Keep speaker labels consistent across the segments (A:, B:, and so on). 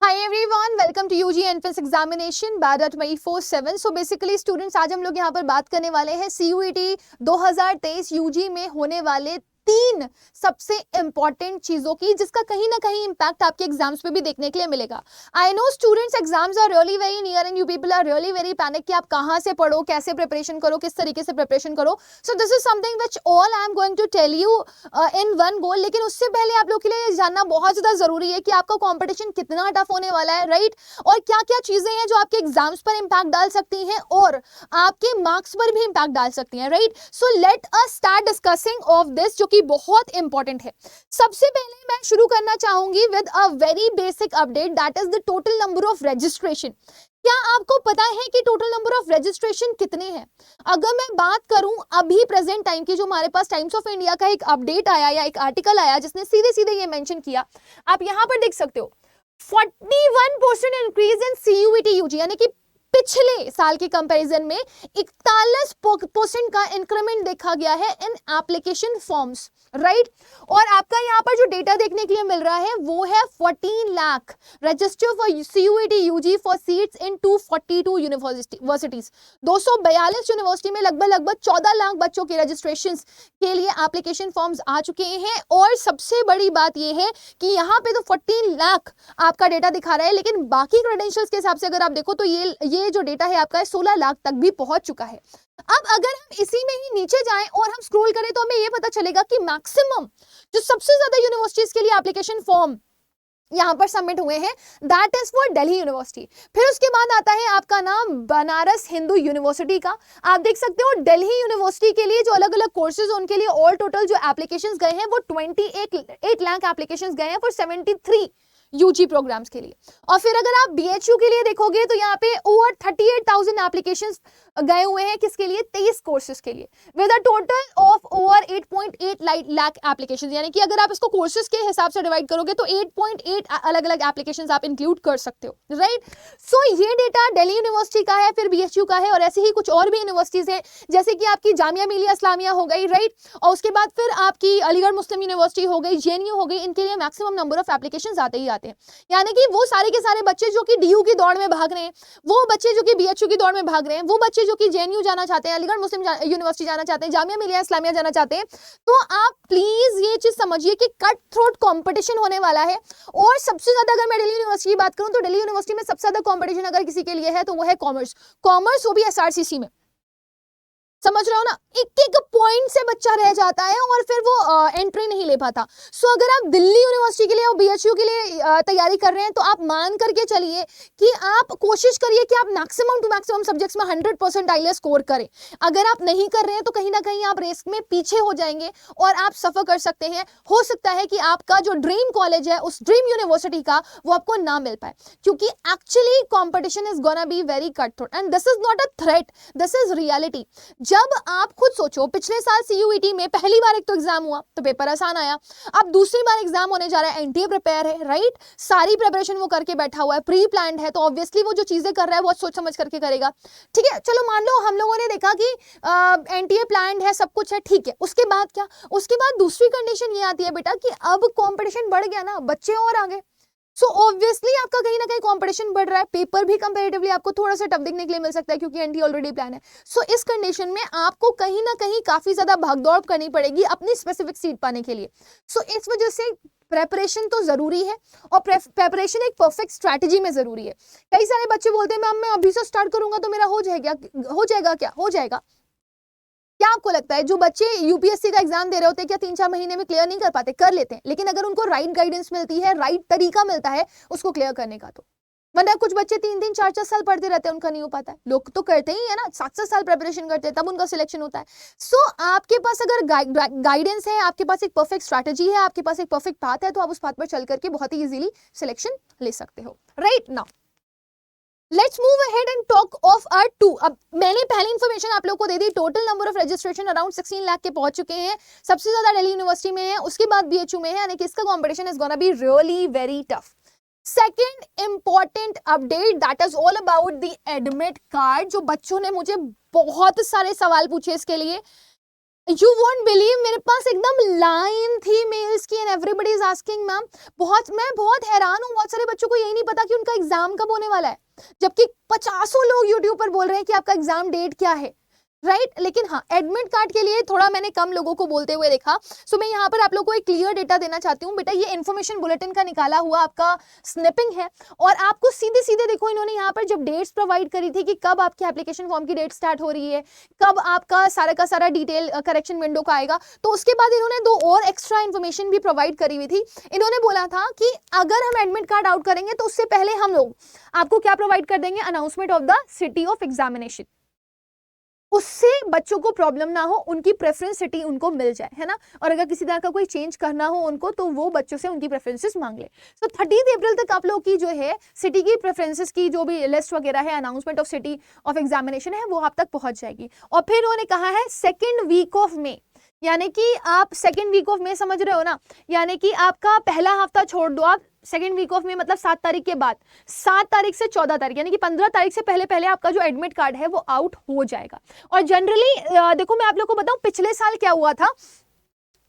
A: Hi everyone, welcome to UG Entrance Examination BADA 24/7। So basically students आज हम लोग यहाँ पर बात करने वाले हैं CUET 2023 UG में होने वाले 3 सबसे इंपॉर्टेंट चीजों की, जिसका कहीं ना कहीं इंपैक्ट आपके एग्जाम्स पे भी देखने के लिए मिलेगा। I know students, exams are really very near and you people are really very panic कि आप कहाँ से पढ़ो, कैसे प्रिपरेशन करो, किस तरीके से प्रिपरेशन करो। So this is something which all I am going to tell you in one go. लेकिन उससे पहले आप लोग के लिए जानना बहुत ज्यादा जरूरी है कि आपका कॉम्पिटिशन कितना टफ होने वाला है, राइट? और क्या क्या चीजें हैं जो आपके एग्जाम्स पर इंपैक्ट डाल सकती हैं और आपके मार्क्स पर भी इंपैक्ट डाल सकती हैं, right? So let us start discussing of this, जो कि बहुत इंपॉर्टेंट है। सबसे पहले मैं शुरू करना चाहूंगी with a very basic update, that is the total number of registration. क्या आपको पता है कि टोटल नंबर ऑफ रजिस्ट्रेशन कितने हैं? अगर मैं बात करूं अभी प्रेजेंट टाइम की, जो हमारे पास टाइम्स ऑफ इंडिया का एक अपडेट आया या एक आर्टिकल आया जिसने सीधे सीधे ये मेंशन किया, आप यहां पर देख सकते हो 41% इंक्रीज इन CUET UG, यानी कि पिछले साल के कंपैरिजन में 41% का इंक्रीमेंट देखा गया है इन एप्लीकेशन फॉर्म्स, राइट? और आपका यहाँ पर जो डेटा देखने के लिए मिल रहा है वो है 14 lakh register for CUET UG for seats in 242 universities. 242 university में लगभग 14 लाख बच्चों के रजिस्ट्रेशन के लिए एप्लीकेशन फॉर्म्स आ चुके हैं। और सबसे बड़ी बात यह है कि यहाँ पे तो 14 लाख आपका डेटा दिखा रहा है, लेकिन बाकी क्रेडेंशियल्स के हिसाब से अगर आप देखो तो ये जो डेटा है आपका 16 लाख तक भी पहुंच चुका है। अब अगर हम इसी में ही नीचे जाएं और हम स्क्रॉल करें तो हमें यह पता चलेगा कि मैक्सिमम जो सबसे ज्यादा यूनिवर्सिटीज के लिए एप्लीकेशन फॉर्म यहां पर सबमिट हुए हैं, that is for Delhi university. फिर उसके बाद आता है आपका नाम बनारस हिंदू यूनिवर्सिटी का। आप देख सकते हो दिल्ली यूनिवर्सिटी के लिए जो अलग अलग कोर्सेज उनके लिए ऑल टोटल जो एप्लीकेशंस गए हैं वो 28 लाख एप्लीकेशंस गए हैं फॉर 73 UG प्रोग्राम्स के लिए। और फिर अगर आप BHU के लिए देखोगे तो यहाँ पे ओवर 38,000 एप्लीकेशंस गए हुए हैं, किसके लिए? 23 कोर्सेज के लिए, with a total of over 8.8 lakh applications. यानी कि अगर आप इसको कोर्सेज के हिसाब से डिवाइड करोगे तो 8.8 अलग अलग एप्लीकेशंस आप इंक्लूड कर सकते हो, राइट? सो ये डेटा दिल्ली यूनिवर्सिटी का है, फिर BHU का है, और ऐसे ही कुछ और भी यूनिवर्सिटीज हैं जैसे कि आपकी जामिया मिलिया इस्लामिया हो गई, राइट? और उसके बाद फिर आपकी अलीगढ़ मुस्लिम यूनिवर्सिटी हो गई, JNU हो गई। इनके लिए मैक्सिमम नंबर ऑफ एप्लीकेशंस आते ही आते हैं। यानी कि वो सारे के सारे बच्चे जो कि DU की दौड़ में भाग रहे हैं, वो बच्चे जो कि BHU की दौड़ में भाग रहे हैं, वो बच्चे जो कि JNU जाना चाहते हैं, अलीगढ़ मुस्लिम यूनिवर्सिटी जाना चाहते हैं, जामिया मिलिया इस्लामिया जाना चाहते हैं, तो आप प्लीज ये चीज समझिए कि कट थ्रोट कंपटीशन होने वाला है। और सबसे ज्यादा अगर मैं दिल्ली यूनिवर्सिटी की बात करूं तो दिल्ली यूनिवर्सिटी में सबसे ज्यादा कंपटीशन अगर किसी के लिए है तो वो है कॉमर्स, वो भी SRCC में। समझ रहे हो ना? एक एक पॉइंट से बच्चा रह जाता है और फिर वो एंट्री नहीं ले पाता। सो अगर आप दिल्ली यूनिवर्सिटी के लिए और BHU के लिए तैयारी कर रहे हैं तो आप मान करके चलिए कि आप कोशिश करिए कि आप मैक्सिमम टू मैक्सिमम सब्जेक्ट्स में 100% IELTS स्कोर करें। अगर आप नहीं कर रहे हैं तो कहीं ना कहीं आप रेस में पीछे हो जाएंगे और आप सफर कर सकते हैं। हो सकता है कि आपका जो ड्रीम कॉलेज है, उस ड्रीम यूनिवर्सिटी का, वो आपको ना मिल पाए, क्योंकि actually competition is gonna be very cut throat and this is not a threat, this is reality. जब आप खुद सोचो, पिछले साल CUET में पहली बार एक तो एग्जाम हुआ तो पेपर आसान आया, अब दूसरी बार एग्जाम होने जा रहा है, NTA प्रिपेयर है, राइट? सारी प्रिपरेशन वो करके बैठा हुआ है, प्री प्लान्ड है, तो ऑब्वियसली वो जो चीजें कर रहा है बहुत सोच समझ करके करेगा। ठीक है, चलो मान लो हम लोगों ने देखा कि NTA प्लान्ड है, सब कुछ है, ठीक है। उसके बाद क्या? उसके बाद दूसरी कंडीशन ये आती है बेटा कि अब कंपटीशन बढ़ गया ना, बच्चे और आगे, सो ऑब्वियसली आपका कहीं ना कहीं कंपटीशन बढ़ रहा है, पेपर भी कंपैरेटिवली आपको थोड़ा सा टफ देखने के लिए मिल सकता है क्योंकि NTA ऑलरेडी प्लान है। सो इस कंडीशन में आपको कहीं ना कहीं काफी ज्यादा भागदौड़ करनी पड़ेगी अपनी स्पेसिफिक सीट पाने के लिए। सो इस वजह से प्रेपरेशन तो जरूरी है और प्रेपरेशन एक परफेक्ट स्ट्रैटेजी में जरूरी है। कई सारे बच्चे बोलते हैं मैम मैं अभी से स्टार्ट करूंगा तो मेरा हो जाएगा क्या? हो जाएगा। क्या आपको लगता है जो बच्चे UPSC का एग्जाम दे रहे होते हैं क्या 3-4 महीने में क्लियर नहीं कर पाते? कर लेते हैं, लेकिन अगर उनको राइट गाइडेंस मिलती है, राइट तरीका मिलता है उसको क्लियर करने का, तो वरना कुछ बच्चे 3-3 4-4 साल पढ़ते रहते हैं, उनका नहीं हो पाता है। लोग तो करते ही है ना, 7-7 साल प्रिपरेशन करते हैं, तब उनका सिलेक्शन होता है। सो आपके पास अगर गाइडेंस है, आपके पास एक परफेक्ट स्ट्रैटेजी है, आपके पास एक परफेक्ट पाथ है, तो आप उस पाथ पर चल करके बहुत ही इजीली सिलेक्शन ले सकते हो, right? Now let's move ahead and talk of our 2। अब मैंने पहली इंफॉर्मेशन आप लोगों को दे दी, total number of registration around 16 lakh के पहुंच चुके हैं, सबसे ज्यादा दिल्ली यूनिवर्सिटी में है, उसके बाद BHU में है, यानी कि इसका competition is gonna be really very tough. Second important update, that is all about the admit card. जो बच्चों ने मुझे बहुत सारे सवाल पूछे इसके लिए, यू वॉन्ट बिलीव, मेरे पास एकदम लाइन थी मेल्स की and everybody is asking ma'am. मैं बहुत हैरान हूँ, बहुत सारे बच्चों को यही नहीं पता कि उनका एग्जाम कब होने वाला है, जबकि 50 लोग यूट्यूब पर बोल रहे हैं कि आपका एग्जाम डेट क्या है, राइट। लेकिन हाँ, एडमिट कार्ड के लिए थोड़ा मैंने कम लोगों को बोलते हुए देखा। सो मैं यहाँ पर आप लोगों को एक क्लियर डेटा देना चाहती हूँ। बेटा ये इन्फॉर्मेशन बुलेटिन का निकाला हुआ आपका स्निपिंग है, और आपको सीधे सीधे देखो इन्होंने यहाँ पर जब डेट्स प्रोवाइड करी थी कि कब आपकी एप्लीकेशन फॉर्म की डेट स्टार्ट हो रही है, कब आपका सारा का सारा डिटेल करेक्शन विंडो का आएगा, तो उसके बाद इन्होंने 2 और एक्स्ट्रा इन्फॉर्मेशन भी प्रोवाइड करी हुई थी। इन्होंने बोला था कि अगर हम एडमिट कार्ड आउट करेंगे तो उससे पहले हम लोग आपको क्या प्रोवाइड कर देंगे, announcement of the city of examination, उससे बच्चों को प्रॉब्लम ना हो, उनकी प्रेफरेंस सिटी उनको मिल जाए, है ना। और अगर किसी तरह का कोई चेंज करना हो उनको, तो वो बच्चों से उनकी प्रेफरेंसेस मांग ले। तो 30 अप्रैल तक आप लोग की जो है सिटी की प्रेफरेंसेस की जो भी लिस्ट वगैरह है, announcement of city of examination है, वो आप तक पहुंच जाएगी। और फिर उन्होंने कहा है 2nd वीक ऑफ मे, यानी कि आप 2nd वीक ऑफ मे समझ रहे हो ना, यानी कि आपका पहला हफ्ता छोड़ दो आप, 2nd वीक ऑफ मे मतलब 7 तारीख के बाद, 7 तारीख से 14 तारीख, यानी कि 15 तारीख से पहले पहले आपका जो एडमिट कार्ड है वो आउट हो जाएगा। और जनरली देखो मैं आप लोग को बताऊं, पिछले साल क्या हुआ था,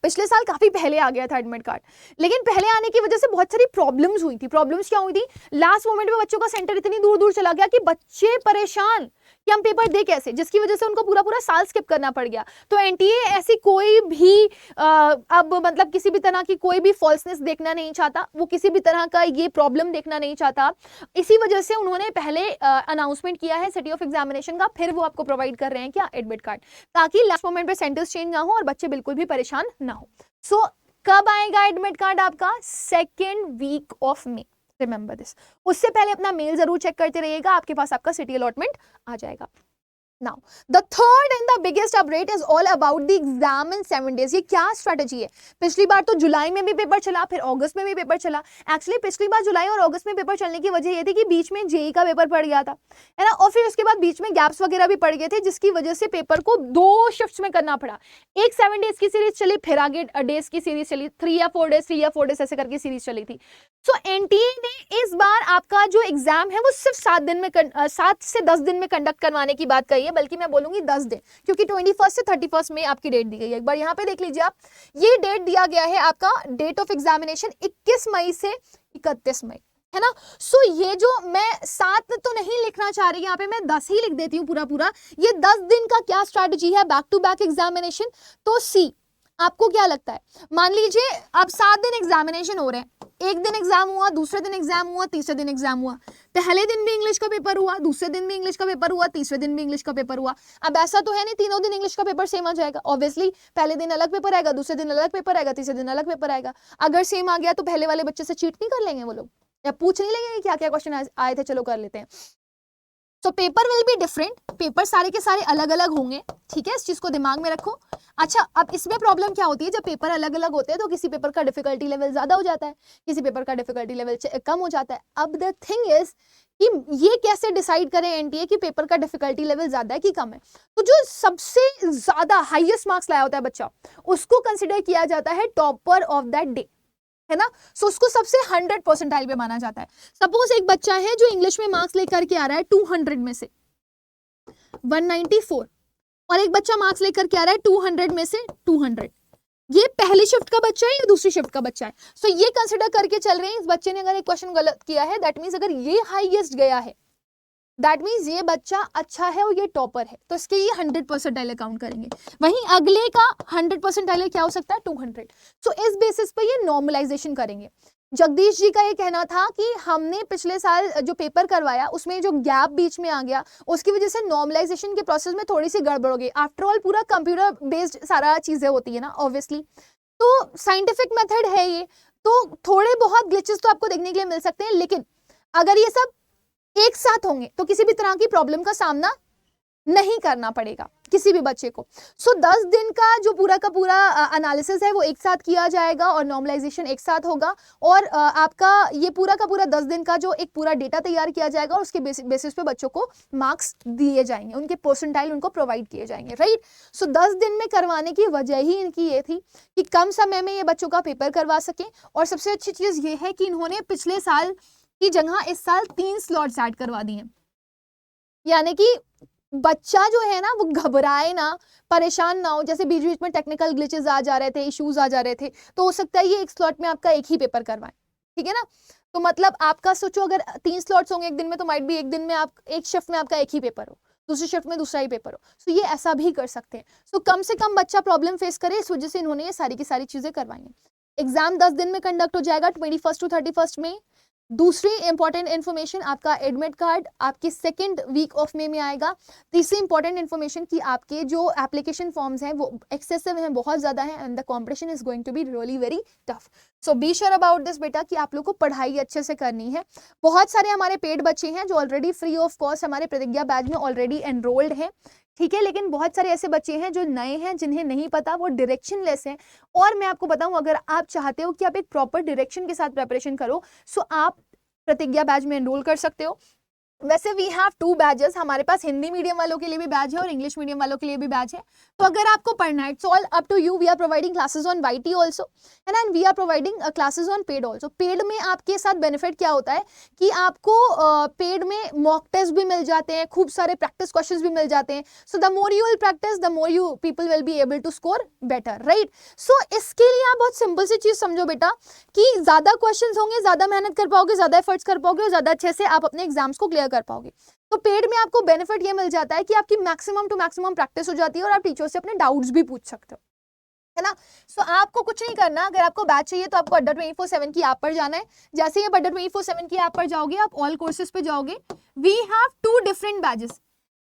A: पिछले साल काफी पहले आ गया था एडमिट कार्ड, लेकिन पहले आने की वजह से बहुत सारी प्रॉब्लम्स हुई थी। प्रॉब्लम्स क्या हुई थी, लास्ट मोमेंट में बच्चों का सेंटर इतनी दूर दूर चला गया कि बच्चे परेशान कि हम पेपर दे कैसे, जिसकी वजह से उनको पूरा पूरा साल स्किप करना पड़ गया। तो एनटीए ऐसी कोई भी अब मतलब किसी भी तरह की कोई भी फॉल्सनेस देखना नहीं चाहता, वो किसी भी तरह का ये प्रॉब्लम देखना नहीं चाहता। इसी वजह से उन्होंने पहले अनाउंसमेंट किया है सिटी ऑफ एग्जामिनेशन का, फिर वो आपको प्रोवाइड कर रहे हैं क्या, एडमिट कार्ड, ताकि लास्ट मोमेंट पे सेंटर्स चेंज ना हो और बच्चे बिल्कुल भी परेशान ना हो। सो कब आएगा एडमिट कार्ड आपका, 2nd week of May, remember this. उससे पहले अपना मेल जरूर चेक करते रहिएगा, आपके पास आपका सिटी अलॉटमेंट आ जाएगा। Now, the third and the biggest update is all about the exam in 7 days. ये क्या स्ट्रेटेजी है, पिछली बार तो जुलाई में भी पेपर चला, फिर अगस्त में भी पेपर चला। एक्चुअली पिछली बार जुलाई और अगस्त में पेपर चलने की वजह ये थी कि बीच में जेई का पेपर पड़ गया था, है ना, और फिर उसके बाद बीच में गैप्स वगैरह भी पड़ गए थे, जिसकी वजह से पेपर को 2 शिफ्ट्स में करना पड़ा। एक 7 डेज की सीरीज चली, फिर आगे डेज की सीरीज चली, 3 या 4 डेज ऐसे करके सीरीज चली थी। सो एनटीए ने इस बार आपका जो एग्जाम है वो सिर्फ 7 से 10 दिन में कंडक्ट करवाने की बात कही है, बल्कि मैं बोलूंगी 10 दिन, क्योंकि 21 से 31 में आपकी डेट दी गई है। एक बार यहाँ पे देख लीजिए आप, ये डेट दिया गया है आपका डेट ऑफ एग्जामिनेशन 21 मई से 31 मई, है ना। सो ये जो मैं 7 तो नहीं लिखना चाह रही, यहाँ पे मैं 10 ही लिख देती हूँ पूरा। ये 10 दिन का क्या स्ट्रैटेजी है, बैक टू बैक एग्जामिनेशन। तो सी, आपको क्या लगता है, मान लीजिए अब 7 दिन एग्जामिनेशन हो रहे हैं, एक दिन एग्जाम हुआ, दूसरे दिन एग्जाम हुआ, तीसरे दिन एग्जाम हुआ, पहले दिन भी इंग्लिश का पेपर हुआ, दूसरे दिन भी इंग्लिश का पेपर हुआ, तीसरे दिन भी इंग्लिश का पेपर हुआ। अब ऐसा तो है नहीं तीनों दिन इंग्लिश का पेपर सेम आ जाएगा, ऑब्वियसली पहले दिन अलग पेपर आएगा, दूसरे दिन अलग पेपर आएगा, तीसरे दिन अलग पेपर आएगा। अगर सेम आ गया तो पहले वाले बच्चे से चीट नहीं कर लेंगे वो लोग, या पूछ नहीं लेंगे क्या क्या क्वेश्चन आए थे, चलो कर लेते हैं। So paper will be different, paper सारे के सारे अलग अलग होंगे, ठीक है, इस चीज को दिमाग में रखो। अच्छा, अब इसमें प्रॉब्लम क्या होती है, जब पेपर अलग अलग होते हैं तो किसी पेपर का डिफिकल्टी लेवल ज्यादा हो जाता है, किसी पेपर का डिफिकल्टी लेवल कम हो जाता है। अब द थिंग इज कि ये कैसे डिसाइड करें एनटीए कि पेपर का डिफिकल्टी लेवल ज्यादा है कि कम है। तो जो सबसे ज्यादा हाईएस्ट मार्क्स लाया होता है बच्चा, उसको कंसिडर किया जाता है टॉपर ऑफ दैट डे, है ना। सो उसको सबसे 100 परसेंटाइल पे माना जाता है। सपोज एक बच्चा है जो इंग्लिश में मार्क्स लेकर के आ रहा है 200 में से 194, और एक बच्चा मार्क्स लेकर के आ रहा है 200 में से 200, ये पहली शिफ्ट का बच्चा है या दूसरी शिफ्ट का बच्चा है। सो ये कंसिडर करके चल रहे हैं, इस बच्चे ने अगर एक क्वेश्चन गलत किया है, दैट मींस अगर ये हाईएस्ट गया है, दैट मींस ये बच्चा अच्छा है और ये टॉपर है, तो इसके ये 100 परसेंटाइल काउंट करेंगे। वहीं अगले का 100 परसेंटाइल क्या हो सकता है, 200। सो इस बेसिस पर ये नॉर्मलाइजेशन करेंगे। जगदीश जी का ये कहना था कि हमने पिछले साल जो पेपर करवाया उसमें जो गैप बीच में आ गया, उसकी वजह से नॉर्मलाइजेशन के प्रोसेस में थोड़ी सी गड़बड़ हो गई। आफ्टर ऑल पूरा कंप्यूटर बेस्ड सारा चीजें होती है ना, ऑब्वियसली, तो साइंटिफिक मेथड है ये, तो थोड़े बहुत ग्लिचेस तो आपको देखने के लिए मिल सकते हैं, लेकिन अगर ये सब एक साथ होंगे तो किसी भी तरह की प्रॉब्लम का सामना नहीं करना पड़ेगा किसी भी बच्चे को। सो 10 दिन का जो पूरा का पूरा एनालिसिस है वो एक साथ किया जाएगा और नॉर्मलाइजेशन एक साथ होगा, और आपका ये पूरा का पूरा 10 दिन का जो एक पूरा डेटा तैयार किया जाएगा और उसके बेसिस पे बच्चों को मार्क्स दिए जाएंगे, उनके परसेंटाइल उनको प्रोवाइड किए जाएंगे, राइट। सो 10 दिन में करवाने की वजह ही इनकी ये थी कि कम समय में ये बच्चों का पेपर करवा सकें, और सबसे अच्छी चीज ये है कि इन्होंने पिछले साल की जगह इस साल 3 स्लॉट्स ऐड करवा दिए, यानी कि बच्चा जो है ना वो घबराए ना, परेशान ना हो, जैसे बीच बीच में टेक्निकल ग्लिचेस आ जा रहे थे, इश्यूज आ जा रहे थे, तो हो सकता है ये एक स्लॉट में आपका एक ही पेपर करवाएं, ठीक है ना। तो मतलब आपका सोचो अगर 3 स्लॉट्स होंगे एक दिन में, तो माइट भी एक दिन में आप एक शिफ्ट में आपका एक ही पेपर हो, दूसरी शिफ्ट में दूसरा ही पेपर हो, सो ये ऐसा भी कर सकते हैं। सो कम से कम बच्चा प्रॉब्लम फेस करे, इस वजह से इन्होंने ये सारी की सारी चीजें करवाई हैं। एग्जाम 10 दिन में कंडक्ट हो जाएगा, 21 टू 31 मई। दूसरी इंपॉर्टेंट इन्फॉर्मेशन, आपका एडमिट कार्ड आपकी सेकेंड वीक ऑफ मे में आएगा। तीसरी इंपॉर्टेंट इन्फॉर्मेशन कि आपके जो एप्लीकेशन फॉर्म्स हैं वो एक्सेसिव हैं, बहुत ज्यादा हैं, and the competition is going to be really very tough. So be sure about this बेटा कि आप लोग को पढ़ाई अच्छे से करनी है। बहुत सारे हमारे पेड बच्चे हैं जो ऑलरेडी फ्री ऑफ कॉस्ट हमारे प्रतिज्ञा बैच में ऑलरेडी एनरोल्ड हैं, ठीक है, लेकिन बहुत सारे ऐसे बच्चे हैं जो नए हैं, जिन्हें नहीं पता, वो डायरेक्शन लेस हैं। और मैं आपको बताऊं, अगर आप चाहते हो कि आप एक प्रॉपर डायरेक्शन के साथ प्रिपरेशन करो, सो आप प्रतिज्ञा बैच में एनरोल कर सकते हो। वैसे वी हैव 2 बैचेस, हमारे पास हिंदी मीडियम वालों के लिए भी बैच है और इंग्लिश मीडियम वालों के लिए भी बैच है। तो अगर आपको पढ़ना है, it's all up to you. We are providing classes on YT also, and we are providing classes on paid also. Paid में आपके साथ बेनिफिट क्या होता है कि आपको पेड में मॉक टेस्ट भी मिल जाते हैं, खूब सारे प्रैक्टिस क्वेश्चंस भी मिल जाते हैं। So the more you will practice, the more you people will be able to score better, right. So इसके लिए आप बहुत सिंपल सी चीज समझो बेटा कि ज्यादा क्वेश्चंस होंगे, ज्यादा मेहनत कर पाओगे, ज्यादा एफर्ट्स कर पाओगे और ज्यादा अच्छे से आप अपने एग्जाम्स को क्लियर कर पाओगे। तो पेड में आपको बेनिफिट ये मिल जाता है कि आपकी मैक्सिमम टू मैक्सिमम प्रैक्टिस हो जाती है और आप टीचर से अपने डाउट्स भी पूछ सकते हो, है ना। सो आपको कुछ नहीं करना, अगर आपको बैच चाहिए तो आपको अड्डा 24/7 की ऐप पर जाना है। जैसे ही आप अड्डा 24/7 की ऐप पर जाओगे, आप ऑल कोर्सेज पे जाओगे, वी हैव 2 डिफरेंट बैचेस,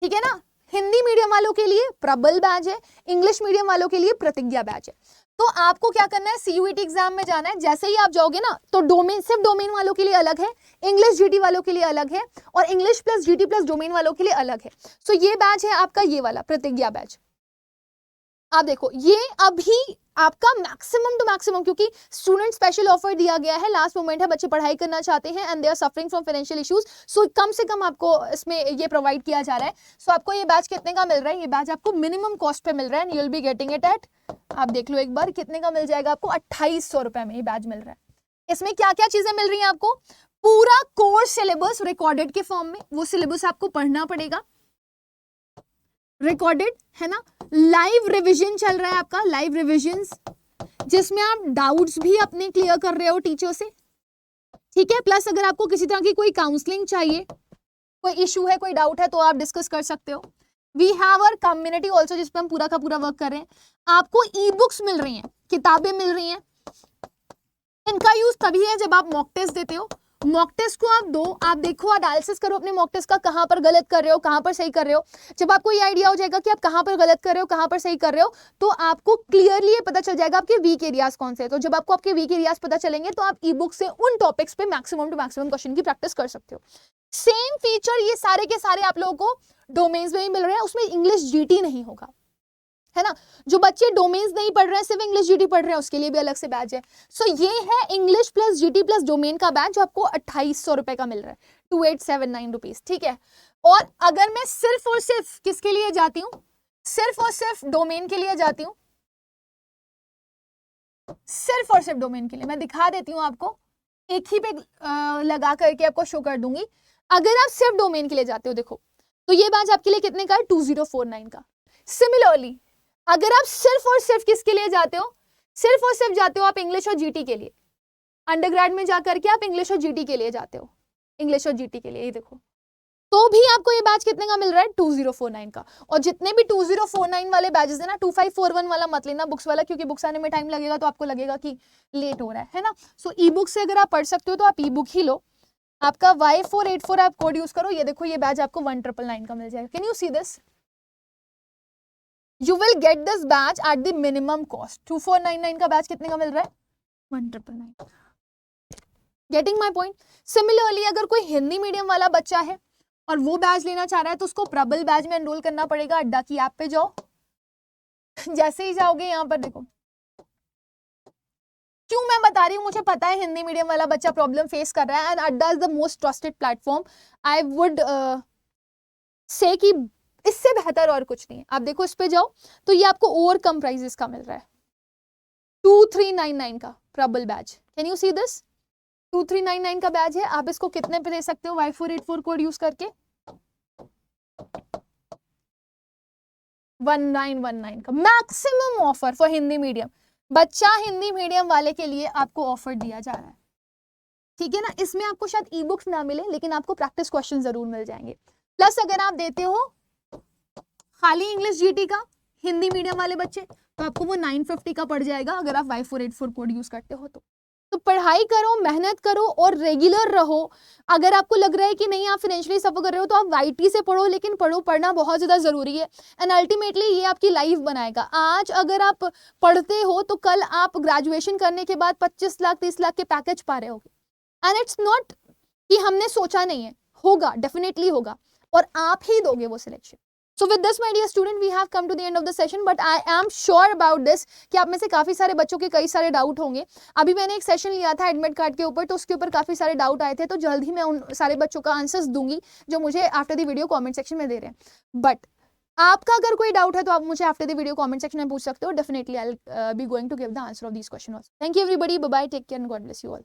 A: ठीक है ना। हिंदी मीडियम वालों के लिए प्रबल बैच है, इंग्लिश मीडियम वालों के लिए प्रतिज्ञा बैच है। तो आपको क्या करना है, CUET एग्जाम में जाना है। जैसे ही आप जाओगे ना, तो डोमेन सिर्फ डोमेन वालों के लिए अलग है, इंग्लिश GT वालों के लिए अलग है, और English plus GT plus domain वालों के लिए अलग है। सो ये बैच है आपका, ये वाला प्रतिज्ञा बैच। आप देखो ये अभी आपका मैक्सिमम टू मैक्सिमम, क्योंकि स्टूडेंट स्पेशल ऑफर दिया गया है, लास्ट मोमेंट है, बच्चे पढ़ाई करना चाहते हैं and they are suffering from financial issues, so कम से कम आपको इसमें ये प्रोवाइड किया जा रहा है। सो आपको ये बैच कितने का मिल रहा है, ये बैच आपको मिनिमम कॉस्ट पे मिल रहा है, and you will be getting it at, आप देख लो एक बार कितने का मिल जाएगा आपको, 2800 रुपए में ये बैच मिल रहा है। इसमें क्या क्या चीजें मिल रही है आपको, पूरा कोर्स सिलेबस रिकॉर्डेड के फॉर्म में, वो सिलेबस आपको पढ़ना पड़ेगा, रिकॉर्डेड है ना। लाइव रिवीजन चल रहा है आपका, लाइव रिवीजन, जिसमें आप डाउट्स भी अपने क्लियर कर रहे हो टीचर से, ठीक है। प्लस अगर आपको किसी तरह की कोई काउंसलिंग चाहिए, कोई इशू है, कोई डाउट है, तो आप डिस्कस कर सकते हो। We have our community also, जिसमें हम पूरा का पूरा वर्क कर रहे हैं। आपको ई बुक्स मिल रही हैं, किताबें मिल रही हैं, इनका यूज तभी है जब आप मॉक टेस्ट देते हो। मॉक टेस्ट को आप दो, आप देखो, एनालिसिस करो अपने मॉक टेस्ट का, कहां पर गलत कर रहे हो, कहां पर सही कर रहे हो। जब आपको ये आइडिया हो जाएगा कि आप कहां पर गलत कर रहे हो, कहां पर सही कर रहे हो, तो आपको क्लियरली ये पता चल जाएगा आपके वीक एरियाज कौन से हैं। तो जब आपको आपके वीक एरियाज पता चलेंगे, तो आप ई बुक से उन टॉपिक्स पे मैक्सिमम टू मैक्सिमम क्वेश्चन की प्रैक्टिस कर सकते हो। सेम फीचर ये सारे के सारे आप लोगों को डोमेन्स में ही मिल रहे हैं, उसमें इंग्लिश GT नहीं होगा, है ना। जो बच्चे डोमेन्स नहीं पढ़ रहे हैं, सिर्फ इंग्लिश GT पढ़ रहे हैं, उसके लिए भी अलग से बैच है। सो ये है English plus GT plus domain का बैच, जो आपको 2800 रुपए का मिल रहा है, 2879 रुपीज, ठीक है। और अगर मैं सिर्फ और सिर्फ किसके लिए जाती हूँ, सिर्फ और सिर्फ डोमेन के लिए जाती हूँ, सिर्फ और सिर्फ डोमेन के लिए, मैं दिखा देती हूँ आपको, एक ही पे लगा करके आपको शो कर दूंगी। अगर आप सिर्फ डोमेन के लिए जाते हो, देखो, तो ये बैच आपके लिए कितने का है, 2049 का। सिमिलरली अगर आप सिर्फ और सिर्फ किसके लिए जाते हो, सिर्फ और सिर्फ जाते हो आप इंग्लिश और GT के लिए, अंडरग्रेड में जाकर के आप इंग्लिश और GT के लिए जाते हो, इंग्लिश और GT के लिए, ये देखो, तो भी आपको ये बैच कितने का मिल रहा है, 2049 का। और जितने भी 2049 वाले बैचेस है ना, 2541 वाला मत लेना, बुक्स वाला, क्योंकि बुक्स आने में टाइम लगेगा, तो आपको लगेगा कि लेट हो रहा है ना। सो ई बुक से अगर आप पढ़ सकते हो तो आप ई बुक ही लो, आपका Y484 आप कोड यूज करो, ये देखो ये बैच आपको 1999 का मिल जाएगा। Can you see this, you will get this batch at the minimum cost। 2499 का बैच कितने का मिल रहा है, 1999। Getting my point. सिमिलरली अगर कोई हिंदी मीडियम वाला बच्चा है और वो बैच लेना चाह रहा है, तो उसको प्रबल बैच में एनरोल करना पड़ेगा। अड्डा की ऐप पे जाओ, जैसे ही जाओगे यहाँ पर देखो, क्यों मैं बता रही हूँ, मुझे पता है हिंदी मीडियम वाला बच्चा प्रॉब्लम फेस कर रहा है, एंड अड्डा is the most trusted platform. I would say कि इससे बेहतर और कुछ नहीं है। आप देखो इस पे जाओ, तो ये आपको ओवर कम प्राइजेस का मिल रहा है, 2399 का प्रबल batch. Can you see this, 2399 का बैच है। आप इसको कितने पे दे सकते हो, Y484 कोड यूज करके, 1919 का maximum offer for Hindi medium. बच्चा हिंदी मीडियम वाले के लिए आपको ऑफर दिया जा रहा है, ठीक है ना। इसमें आपको शायद ई बुक्स ना मिले, लेकिन आपको प्रैक्टिस क्वेश्चन जरूर मिल जाएंगे। प्लस अगर आप देते हो खाली इंग्लिश जीटी का हिंदी मीडियम वाले बच्चे, तो आपको वो 950 का पड़ जाएगा अगर आप Y484 कोड यूज करते हो तो पढ़ाई करो, मेहनत करो और रेगुलर रहो। अगर आपको लग रहा है कि नहीं आप फाइनेंशियली सफर कर रहे हो, तो आप YT से पढ़ो, लेकिन पढ़ना बहुत ज्यादा जरूरी है। एंड अल्टीमेटली ये आपकी लाइफ बनाएगा। आज अगर आप पढ़ते हो तो कल आप ग्रेजुएशन करने के बाद 25 लाख 30 लाख के पैकेज पा रहे होगे। एंड इट्स नॉट कि हमने सोचा नहीं है, होगा, डेफिनेटली होगा, और आप ही दोगे वो selection. So with this, my dear student, we have come to the end of the session, but I am sure about this कि आप में से काफी सारे बच्चों के कई सारे डाउट होंगे। अभी मैंने एक सेशन लिया था एडमिट कार्ड के ऊपर, तो उसके ऊपर काफी सारे डाउट आए थे, तो जल्द ही मैं उन सारे बच्चों का आंसर्स दूंगी जो मुझे after the video comment section में दे रहे हैं। बट आपका अगर कोई डाउट है तो आप मुझे after the video comment section में पूछ सकते हो। Definitely I will be going to give the answer of this question also. Thank you everybody, bye bye, take care and God bless you all.